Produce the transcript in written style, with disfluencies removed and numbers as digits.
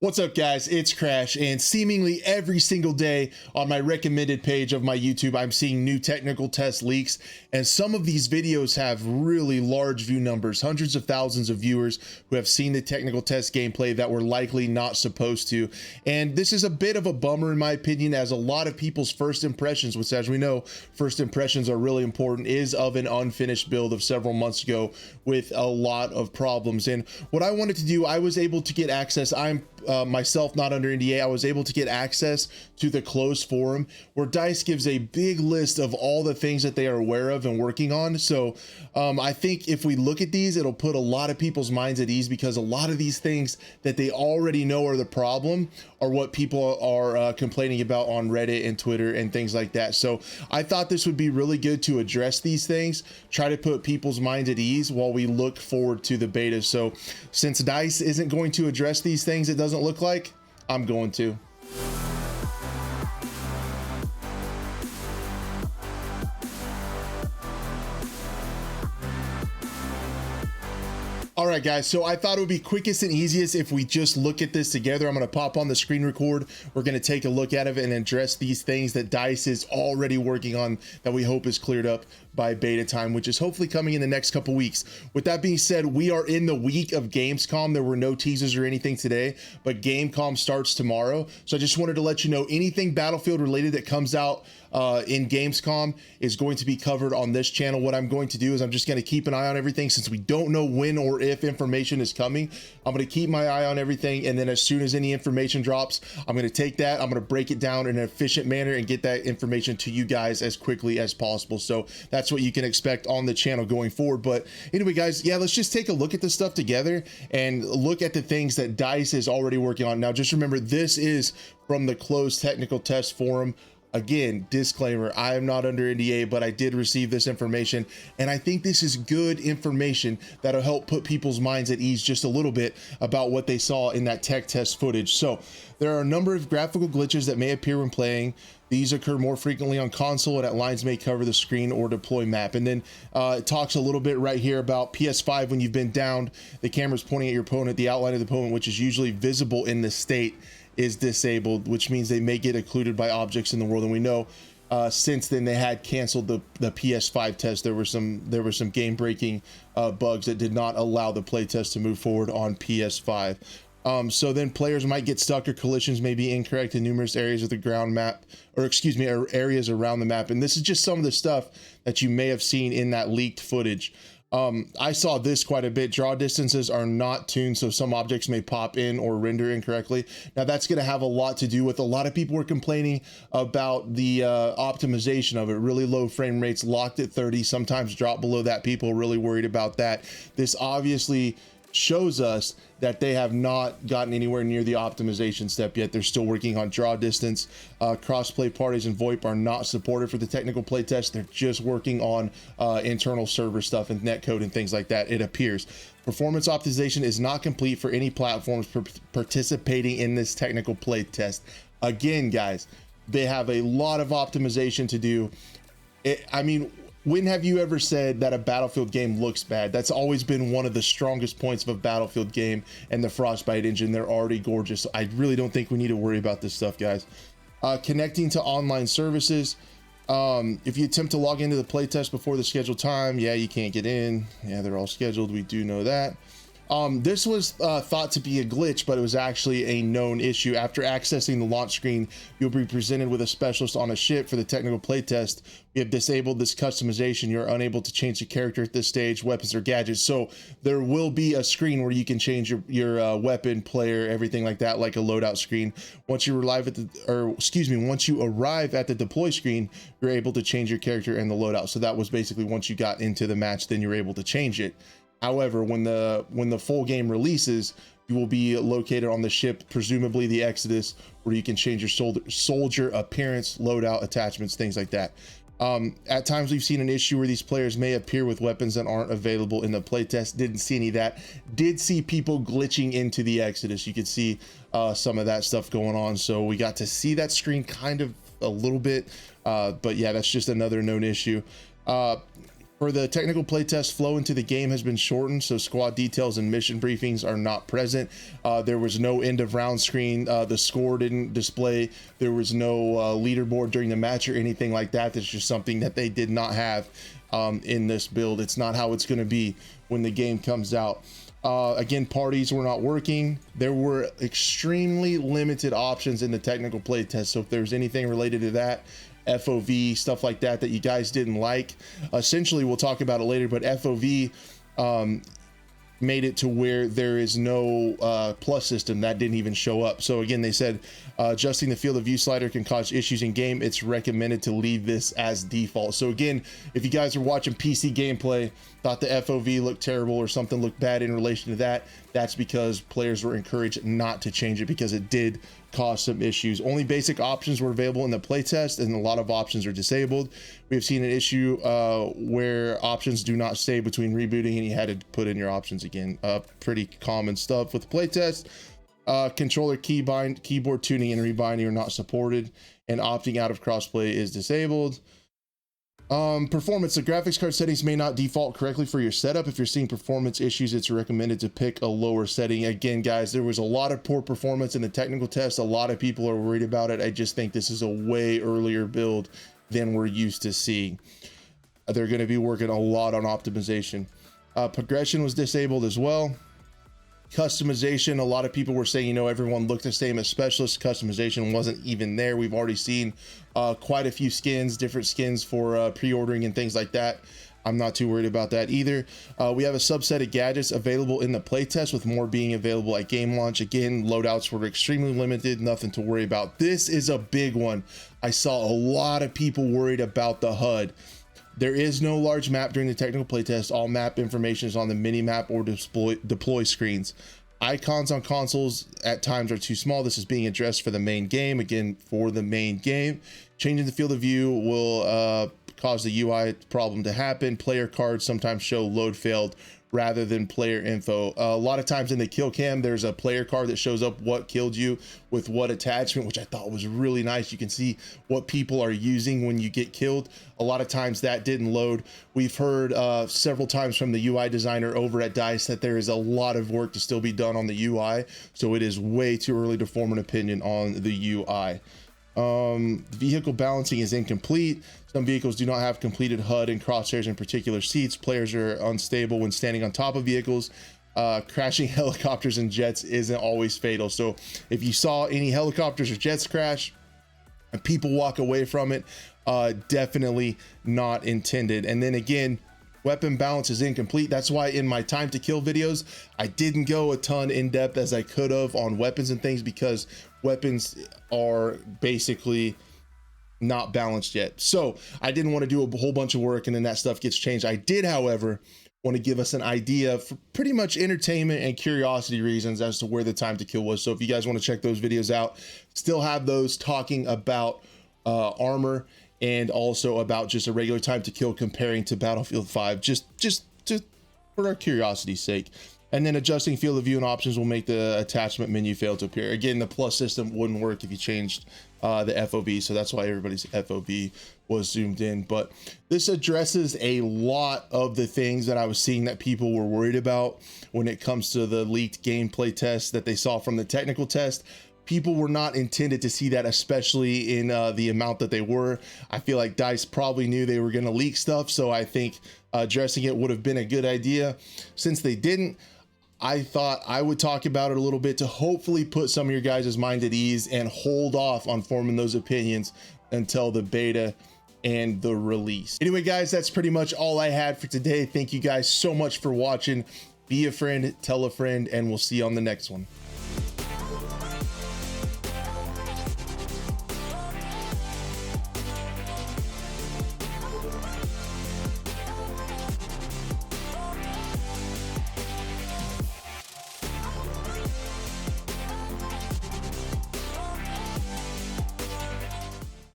What's up, guys? It's Crash, and seemingly every single day on my recommended page of my YouTube, I'm seeing new technical test leaks, and some of these videos have really large view numbers, hundreds of thousands of viewers who have seen the technical test gameplay that were likely not supposed to. And this is a bit of a bummer in my opinion, as a lot of people's first impressions, which, as we know, first impressions are really important, is of an unfinished build of several months ago with a lot of problems. And what I wanted to do, I was able to get access. I'm myself not under NDA. I was able to get access to the closed forum where DICE gives a big list of all the things that they are aware of and working on. So I think if we look at these, it'll put a lot of people's minds at ease, because a lot of these things that they already know are the problem are what people are complaining about on Reddit and Twitter and things like that. So I thought this would be really good to address these things, try to put people's minds at ease while we look forward to the beta. So since DICE isn't going to address these things, it doesn't look like, I'm going to. All right, guys, so I thought it would be quickest and easiest if we just look at this together. I'm going to pop on the screen record. We're going to take a look at it and address these things that DICE is already working on that we hope is cleared up by beta time, which is hopefully coming in the next couple weeks. With that being said, we are in the week of Gamescom. There were no teasers or anything today, but Gamescom starts tomorrow. So I just wanted to let you know anything Battlefield related that comes out in Gamescom is going to be covered on this channel. What I'm going to do is I'm just going to keep an eye on everything, since we don't know when or if information is coming. I'm going to keep my eye on everything, and then as soon as any information drops, I'm going to take that, I'm going to break it down in an efficient manner and get that information to you guys as quickly as possible. So that's what you can expect on the channel going forward. But anyway, guys, yeah, let's just take a look at this stuff together and look at the things that DICE is already working on. Now, just remember, this is from the closed technical test forum. Again, disclaimer, I am not under NDA, but I did receive this information, and I think this is good information that'll help put people's minds at ease just a little bit about what they saw in that tech test footage. So there are a number of graphical glitches that may appear when playing. These occur more frequently on console, and at lines may cover the screen or deploy map. And then it talks a little bit right here about PS5. When you've been downed, the camera's pointing at your opponent. The outline of the opponent, which is usually visible in this state, is disabled, which means they may get occluded by objects in the world. And we know since then they had canceled the PS5 test. There were some game breaking bugs that did not allow the play test to move forward on PS5. So then players might get stuck, or collisions may be incorrect in numerous areas of the ground map, or excuse me, areas around the map. And this is just some of the stuff that you may have seen in that leaked footage. I saw this quite a bit. Draw distances are not tuned, so some objects may pop in or render incorrectly. Now, that's going to have a lot to do with, a lot of people were complaining about the optimization of it. Really low frame rates, locked at 30, sometimes drop below that. People are really worried about that. This obviously shows us that they have not gotten anywhere near the optimization step yet. They're still working on draw distance. Crossplay parties and VoIP are not supported for the technical play test. They're just working on internal server stuff and netcode and things like that, it appears. Performance optimization is not complete for any platforms participating in this technical play test. Again, guys, they have a lot of optimization to do. I mean, when have you ever said that a Battlefield game looks bad? That's always been one of the strongest points of a Battlefield game, and the Frostbite engine, they're already gorgeous. I really don't think we need to worry about this stuff, guys. Connecting to online services. If you attempt to log into the playtest before the scheduled time, yeah, you can't get in. Yeah, they're all scheduled. We do know that. This was thought to be a glitch, but it was actually a known issue. After accessing the launch screen, you'll be presented with a specialist on a ship for the technical playtest. We have disabled this customization. You're unable to change the character at this stage, weapons or gadgets. So there will be a screen where you can change your weapon, player, everything like that, like a loadout screen. Once you arrive at the deploy screen, you're able to change your character and the loadout. So that was basically once you got into the match, then you're able to change it. However, when the full game releases, you will be located on the ship, presumably the Exodus, where you can change your soldier appearance, loadout, attachments, things like that. At times we've seen an issue where these players may appear with weapons that aren't available in the playtest. Didn't see any of that. Did see people glitching into the Exodus. You could see some of that stuff going on. So we got to see that screen kind of a little bit, but yeah, that's just another known issue. For the technical playtest, flow into the game has been shortened, so squad details and mission briefings are not present. There was no end of round screen. The score didn't display. There was no leaderboard during the match or anything like that. That's just something that they did not have in this build. It's not how it's going to be when the game comes out. Again, parties were not working. There were extremely limited options in the technical playtest, so if there's anything related to that, FOV, stuff like that you guys didn't like, essentially we'll talk about it later, but FOV made it to where there is no plus system. That didn't even show up. So again, they said adjusting the field of view slider can cause issues in game. It's recommended to leave this as default. So again, if you guys are watching PC gameplay, thought the FOV looked terrible or something looked bad in relation to that, that's because players were encouraged not to change it, because it did cause some issues. Only basic options were available in the playtest, and a lot of options are disabled. We have seen an issue where options do not stay between rebooting, and you had to put in your options again. Pretty common stuff with the playtest. Controller keyboard tuning and rebinding are not supported, and opting out of crossplay is disabled. Performance, the graphics card settings may not default correctly for your setup. If you're seeing performance issues, it's recommended to pick a lower setting. Again, guys, there was a lot of poor performance in the technical test. A lot of people are worried about it. I just think this is a way earlier build than we're used to seeing. They're going to be working a lot on optimization. Progression was disabled as well. Customization, a lot of people were saying, you know, everyone looked the same as specialist. Customization wasn't even there. We've already seen quite a few skins, different skins for pre-ordering and things like that. I'm not too worried about that either. We have a subset of gadgets available in the playtest, with more being available at game launch. Again, loadouts were extremely limited, nothing to worry about. This is a big one. I saw a lot of people worried about the HUD. There is no large map during the technical playtest. All map information is on the mini map or deploy screens. Icons on consoles at times are too small. This is being addressed for the main game. Again, for the main game, changing the field of view will cause the UI problem to happen. Player cards sometimes show load failed rather than player info. A lot of times in the kill cam, there's a player card that shows up what killed you with what attachment, which I thought was really nice. You can see what people are using when you get killed. A lot of times that didn't load. We've heard several times from the UI designer over at DICE that there is a lot of work to still be done on the UI, so it is way too early to form an opinion on the UI. Vehicle balancing is incomplete. Some vehicles do not have completed HUD and crosshairs in particular seats. Players are unstable when standing on top of vehicles. Crashing helicopters and jets isn't always fatal. So if you saw any helicopters or jets crash and people walk away from it, definitely not intended. And then again, weapon balance is incomplete. That's why in my time to kill videos, I didn't go a ton in depth as I could have on weapons and things, because weapons are basically not balanced yet. So I didn't want to do a whole bunch of work and then that stuff gets changed. I did, however, want to give us an idea for pretty much entertainment and curiosity reasons as to where the time to kill was. So if you guys want to check those videos out, still have those talking about armor and also about just a regular time to kill comparing to Battlefield 5, just for our curiosity's sake. And then adjusting field of view and options will make the attachment menu fail to appear. Again, the plus system wouldn't work if you changed the FOV, so that's why everybody's FOV was zoomed in. But this addresses a lot of the things that I was seeing that people were worried about when it comes to the leaked gameplay test that they saw from the technical test. People were not intended to see that, especially in the amount that they were. I feel like DICE probably knew they were going to leak stuff, so I think addressing it would have been a good idea. Since they didn't, I thought I would talk about it a little bit to hopefully put some of your guys' mind at ease and hold off on forming those opinions until the beta and the release. Anyway, guys, that's pretty much all I had for today. Thank you guys so much for watching. Be a friend, tell a friend, and we'll see you on the next one.